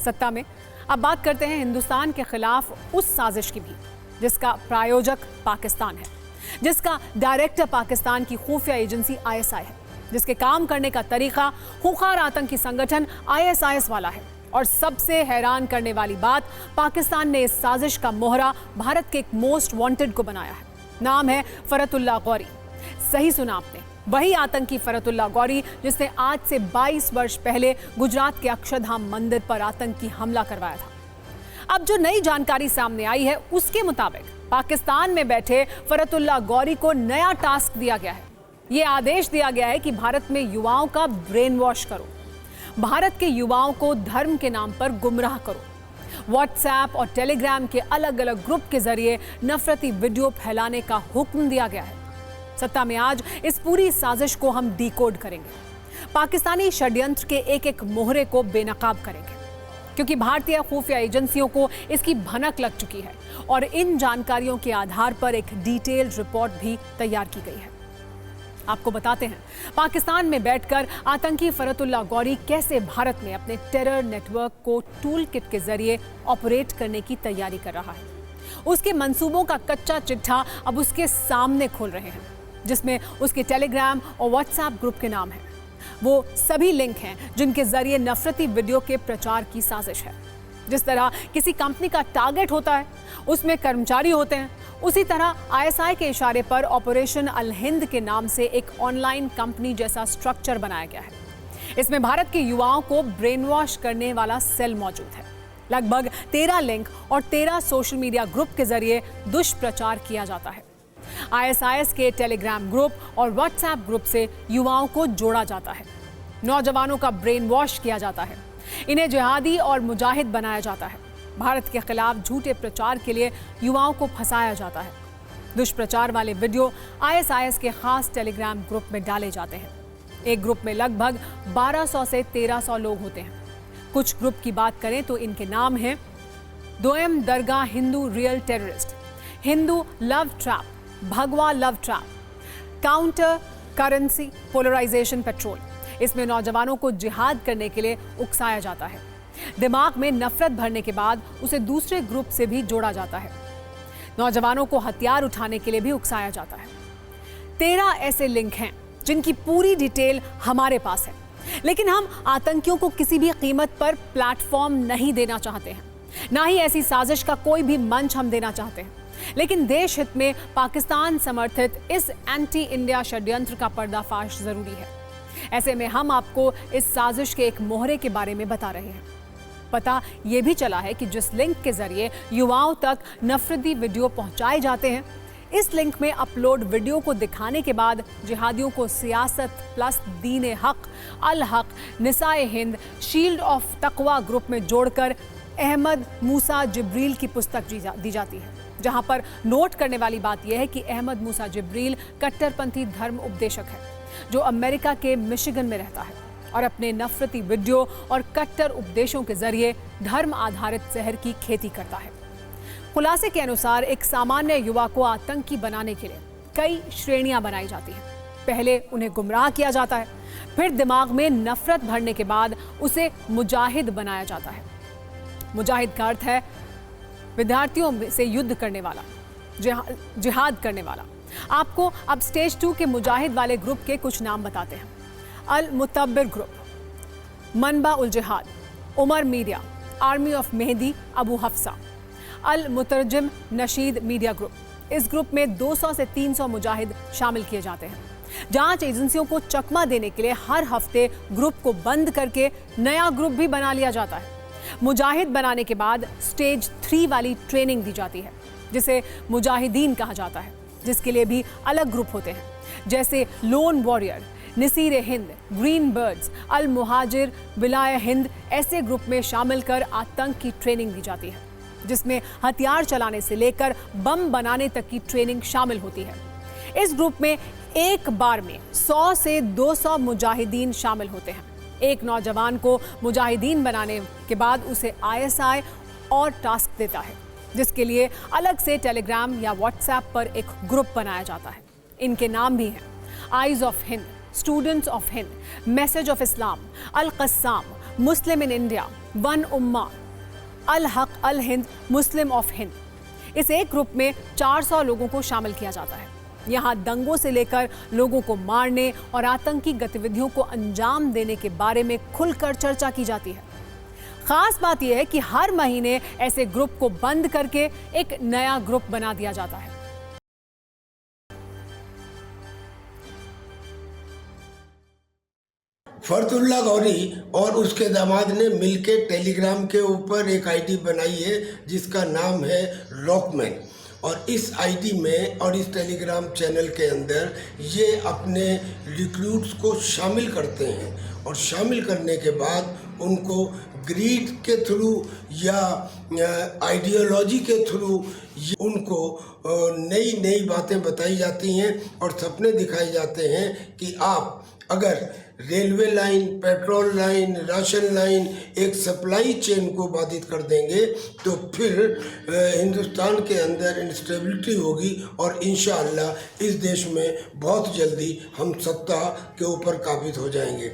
सत्ता में। अब बात करते हैं हिंदुस्तान के खिलाफ उस साजिश की भी जिसका प्रायोजक पाकिस्तान है, जिसका डायरेक्टर पाकिस्तान की खुफिया एजेंसी ISI है, जिसके काम करने का तरीका खूंखार आतंकी संगठन ISIS वाला है। और सबसे हैरान करने वाली बात, पाकिस्तान ने इस साजिश का मोहरा भारत के एक मोस्ट वांटेड को बनाया है। नाम है फरतुल्ला गौरी। सही सुना आपने, वही आतंकी फरतुल्ला गौरी जिसने आज से 22 वर्ष पहले गुजरात के अक्षरधाम मंदिर पर आतंकी हमला करवाया था। अब जो नई जानकारी सामने आई है उसके मुताबिक पाकिस्तान में बैठे फरतुल्ला गौरी को नया टास्क दिया गया है। ये आदेश दिया गया है कि भारत में युवाओं का ब्रेन वॉश करो, भारत के युवाओं को धर्म के नाम पर गुमराह करो, व्हाट्सएप और टेलीग्राम के अलग अलग ग्रुप के जरिए नफरती वीडियो फैलाने का हुक्म दिया गया है। सत्ता में आज इस पूरी साजिश को हम डिकोड करेंगे, पाकिस्तानी षड्यंत्र के एक एक मोहरे को बेनकाब करेंगे, क्योंकि भारतीय खुफिया एजेंसियों को इसकी भनक लग चुकी है और इन जानकारियों के आधार पर एक डिटेल्ड रिपोर्ट भी तैयार की गई है। आपको बताते हैं पाकिस्तान में बैठकर आतंकी फरतुल्ला गौरी कैसे भारत में अपने टेरर नेटवर्क को टूल किट के जरिए ऑपरेट करने की तैयारी कर रहा है। उसके मंसूबों का कच्चा चिट्ठा अब उसके सामने खोल रहे हैं, जिसमें उसके टेलीग्राम और व्हाट्सएप ग्रुप के नाम हैं। वो सभी लिंक हैं जिनके जरिए नफरती वीडियो के प्रचार की साजिश है। जिस तरह किसी कंपनी का टारगेट होता है, उसमें कर्मचारी होते हैं, उसी तरह ISI के इशारे पर ऑपरेशन अल हिंद के नाम से एक ऑनलाइन कंपनी जैसा स्ट्रक्चर बनाया गया है। इसमें भारत के युवाओं को ब्रेन वॉश करने वाला सेल मौजूद है। लगभग 13 लिंक और 13 सोशल मीडिया ग्रुप के जरिए दुष्प्रचार किया जाता है। ISIS के टेलीग्राम ग्रुप और व्हाट्सएप ग्रुप से युवाओं को जोड़ा जाता है, नौजवानों का ब्रेन वॉश किया जाता है, इन्हें जिहादी और मुजाहिद बनाया जाता है, भारत के खिलाफ झूठे प्रचार के लिए युवाओं को फंसाया जाता है। दुष्प्रचार वाले वीडियो ISIS के खास टेलीग्राम ग्रुप में डाले जाते हैं। एक ग्रुप में लगभग 1200 से 1300 लोग होते हैं। कुछ ग्रुप की बात करें तो इनके नाम हैं दोयम दरगाह Hindu real terrorist, Hindu love trap, भगवा love trap, counter currency polarisation petrol. इसमें नौजवानों को जिहाद करने के लिए उकसाया जाता है। दिमाग में नफरत भरने के बाद उसे दूसरे ग्रुप से भी जोड़ा जाता है। नौजवानों को हथियार उठाने के लिए भी उकसाया जाता है। 13 ऐसे लिंक हैं जिनकी पूरी डिटेल हमारे पास है, लेकिन हम आतंकियों को किसी भी कीमत पर प्लेटफॉर्म नहीं देना चाहते हैं, ना ही ऐसी साजिश का कोई भी मंच हम देना चाहते हैं। लेकिन देश हित में पाकिस्तान समर्थित इस एंटी इंडिया षड्यंत्र का पर्दाफाश जरूरी है। ऐसे में हम आपको इस साजिश के एक मोहरे के बारे में बता रहे हैं। पता यह भी चला है कि जिस लिंक के जरिए युवाओं तक नफरती वीडियो पहुंचाए जाते हैं, इस लिंक में अपलोड वीडियो को दिखाने के बाद जिहादियों को सियासत प्लस दीन हक, अल हक, निसाए हिंद, शील्ड ऑफ तकवा ग्रुप में जोड़कर अहमद मूसा जिब्रील की पुस्तक दी जाती है, जहां पर नोट करने वाली बात यह है कि अहमद मूसा जिब्रील कट्टरपंथी धर्म उपदेशक है जो अमेरिका के मिशिगन में रहता है और अपने नफरती वीडियो और कट्टर उपदेशों के जरिए धर्म आधारित जहर की खेती करता है। खुलासे के अनुसार एक सामान्य युवा को आतंकी बनाने के लिए कई श्रेणियां बनाई जाती हैं। पहले उन्हें गुमराह किया जाता है, फिर दिमाग में नफरत भरने के बाद उसे मुजाहिद बनाया जाता है। मुजाहिद का अर्थ है विद्यार्थियों से युद्ध करने वाला, जिहाद करने वाला। आपको अब स्टेज 2 के मुजाहिद वाले ग्रुप के कुछ नाम बताते हैं। अल मुतब्बिर group, Manba ul Jihad, Umar media, army of Mehdi Abu Hafsa, al Mutarjim Nashid media group. इस ग्रुप में 200 से 300 मुजाहिद शामिल किए जाते हैं। जांच एजेंसियों को चकमा देने के लिए हर हफ्ते ग्रुप को बंद करके नया ग्रुप भी बना लिया जाता है। मुजाहिद बनाने के बाद स्टेज 3 वाली ट्रेनिंग दी जाती है, जिसे मुजाहिदीन कहा जाता है, जिसके लिए भी अलग ग्रुप होते हैं, जैसे lone warrior, Nasir Hind, green birds, al Muhajir, Wilayah Hind. ऐसे ग्रुप में शामिल कर आतंक की ट्रेनिंग दी जाती है, जिसमें हथियार चलाने से लेकर बम बनाने तक की ट्रेनिंग शामिल होती है। इस ग्रुप में एक बार में 100 से 200 मुजाहिदीन शामिल होते हैं। एक नौजवान को मुजाहिदीन बनाने के बाद उसे ISI और टास्क देता है, जिसके लिए अलग से टेलीग्राम या व्हाट्सएप पर एक ग्रुप बनाया जाता है। इनके नाम भी हैं eyes of Hind, students of Hind, message of Islam, al Qassam, Muslim in India, one Ummah, al Haq al Hind, Muslim of Hind. इस एक ग्रुप में 400 लोगों को शामिल किया जाता है। यहाँ दंगों से लेकर लोगों को मारने और आतंकी गतिविधियों को अंजाम देने के बारे में खुलकर चर्चा की जाती है। खास बात यह है कि हर महीने ऐसे ग्रुप को बंद करके एक नया ग्रुप बना दिया जाता है। फरतुल्ला गौरी और उसके दामाद ने मिलके टेलीग्राम के ऊपर एक आईडी बनाई है जिसका नाम है लॉकमैन। और इस आईडी में और इस टेलीग्राम चैनल के अंदर ये अपने रिक्रूट्स को शामिल करते हैं और शामिल करने के बाद उनको ग्रीड के थ्रू या आइडियोलॉजी के थ्रू उनको नई नई बातें बताई जाती हैं और सपने दिखाए जाते हैं कि आप अगर railway line, petrol line, ration line, एक सप्लाई चेन को बाधित कर देंगे तो फिर हिंदुस्तान के अंदर इंस्टेबिलिटी होगी और इंशाअल्लाह इस देश में बहुत जल्दी हम सत्ता के ऊपर काबिज हो जाएंगे।